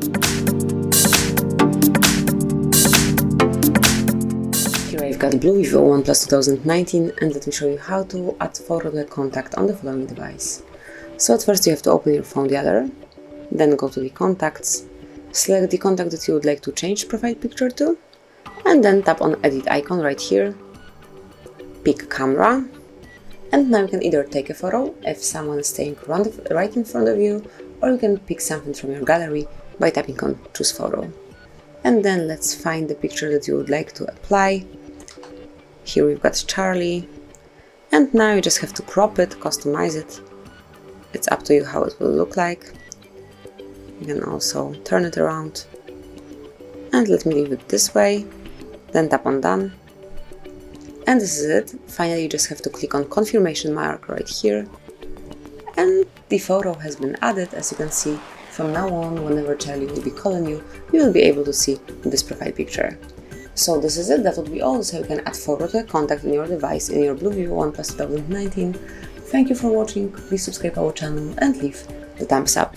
Here I've got BLU Vivo One Plus 2019, and let me show you how to add photo to a contact on the following device. So at first you have to open your phone gallery, then go to the contacts, select the contact that you would like to change profile picture to, and then tap on edit icon right here, pick camera, and now you can either take a photo if someone is staying right in front of you, or you can pick something from your gallery by tapping on choose photo. And then let's find the picture that you would like to apply. Here we've got Charlie, and now you just have to crop it, customize it. It's up to you how it will look like. You can also turn it around, and let me leave it this way, then tap on done. And this is it. Finally, you just have to click on confirmation mark right here, and the photo has been added. As you can see, from now on, whenever Charlie will be calling you, you will be able to see this profile picture. So this is it. That would be all. So you can add photo to a contact in your device in your BLU Vivo One Plus 2019. Thank you for watching. Please subscribe our channel and leave the thumbs up.